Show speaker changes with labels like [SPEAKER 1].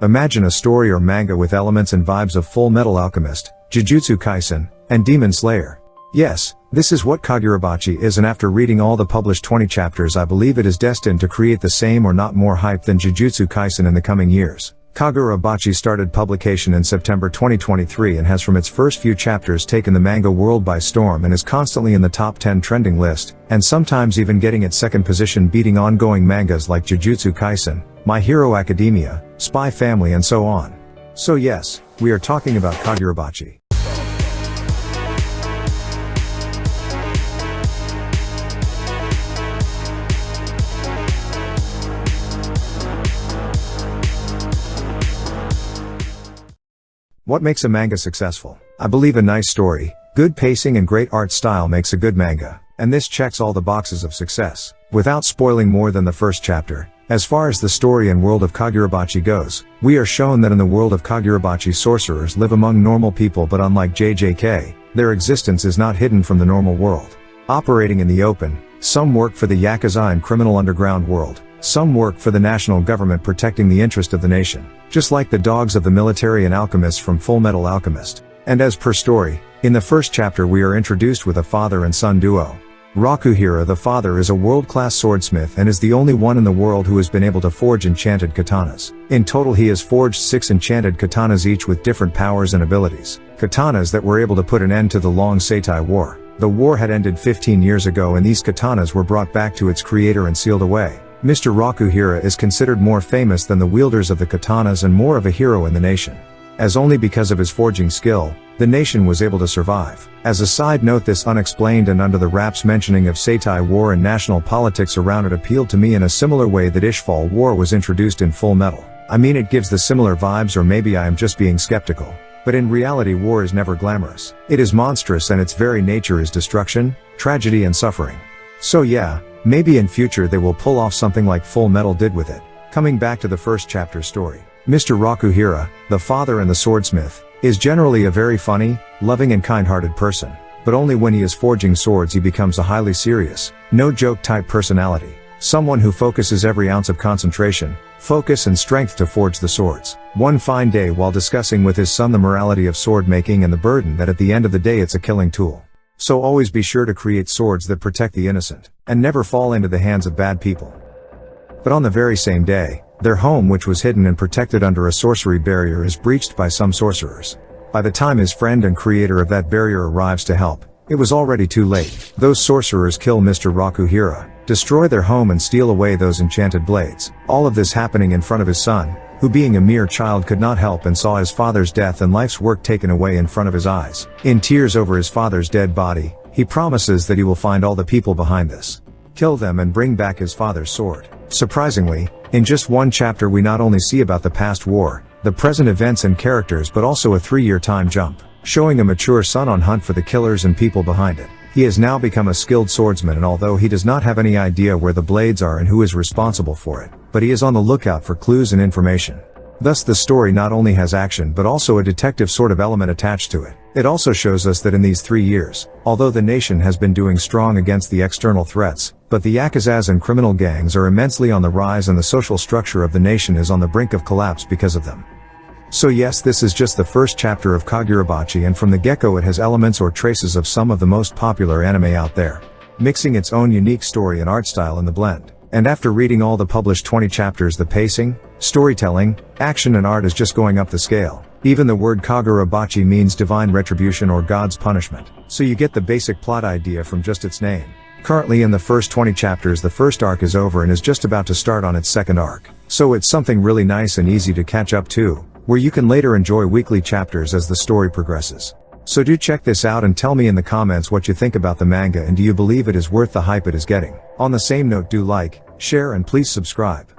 [SPEAKER 1] Imagine a story or manga with elements and vibes of Full Metal Alchemist, Jujutsu Kaisen, and Demon Slayer. Yes, this is what Kagurabachi is, and after reading all the published 20 chapters I believe it is destined to create the same or not more hype than Jujutsu Kaisen in the coming years. Kagurabachi started publication in September 2023 and has from its first few chapters taken the manga world by storm and is constantly in the top 10 trending list, and sometimes even getting its second position, beating ongoing mangas like Jujutsu Kaisen, My Hero Academia, Spy Family and so on. So yes, we are talking about Kagurabachi. What makes a manga successful? I believe a nice story, good pacing and great art style makes a good manga, and this checks all the boxes of success. Without spoiling more than the first chapter, as far as the story and world of Kagurabachi goes, we are shown that in the world of Kagurabachi sorcerers live among normal people, but unlike JJK, their existence is not hidden from the normal world. Operating in the open, some work for the Yakuza and criminal underground world, some work for the national government protecting the interest of the nation, just like the dogs of the military and alchemists from Full Metal Alchemist. And as per story, in the first chapter we are introduced with a father and son duo. Rakuhira, the father, is a world-class swordsmith and is the only one in the world who has been able to forge enchanted katanas. In total he has forged 6 enchanted katanas, each with different powers and abilities. Katanas that were able to put an end to the long Seitai War. The war had ended 15 years ago and these katanas were brought back to its creator and sealed away. Mr. Rakuhira is considered more famous than the wielders of the katanas and more of a hero in the nation, as only because of his forging skill, the nation was able to survive. As a side note, this unexplained and under the wraps mentioning of Seitai War and national politics around it appealed to me in a similar way that Ishfal War was introduced in Full Metal. I mean, it gives the similar vibes, or maybe I am just being skeptical. But in reality war is never glamorous. It is monstrous and its very nature is destruction, tragedy and suffering. So yeah, maybe in future they will pull off something like Full Metal did with it. Coming back to the first chapter story. Mr. Rakuhira, the father and the swordsmith, is generally a very funny, loving and kind-hearted person. But only when he is forging swords he becomes a highly serious, no-joke type personality. Someone who focuses every ounce of concentration, focus and strength to forge the swords. One fine day while discussing with his son the morality of sword making and the burden that at the end of the day it's a killing tool. So always be sure to create swords that protect the innocent, and never fall into the hands of bad people. But on the very same day, their home, which was hidden and protected under a sorcery barrier, is breached by some sorcerers. By the time his friend and creator of that barrier arrives to help, it was already too late. Those sorcerers kill Mr. Rakuhira, destroy their home and steal away those enchanted blades. All of this happening in front of his son, who being a mere child could not help and saw his father's death and life's work taken away in front of his eyes. In tears over his father's dead body, he promises that he will find all the people behind this, kill them and bring back his father's sword. Surprisingly, in just one chapter we not only see about the past war, the present events and characters, but also a 3-year time jump, showing a mature son on hunt for the killers and people behind it. He has now become a skilled swordsman, and although he does not have any idea where the blades are and who is responsible for it, but he is on the lookout for clues and information. Thus the story not only has action but also a detective sort of element attached to it. It also shows us that in these 3 years, although the nation has been doing strong against the external threats, but the Yakuzas and criminal gangs are immensely on the rise and the social structure of the nation is on the brink of collapse because of them. So yes, this is just the first chapter of Kagurabachi, and from the get-go it has elements or traces of some of the most popular anime out there, mixing its own unique story and art style in the blend. And after reading all the published 20 chapters, the pacing, storytelling, action and art is just going up the scale. Even the word Kagurabachi means divine retribution or God's punishment, so you get the basic plot idea from just its name. Currently in the first 20 chapters the first arc is over and is just about to start on its second arc. So it's something really nice and easy to catch up to, where you can later enjoy weekly chapters as the story progresses. So do check this out and tell me in the comments what you think about the manga, and do you believe it is worth the hype it is getting. On the same note, do like, share and please subscribe.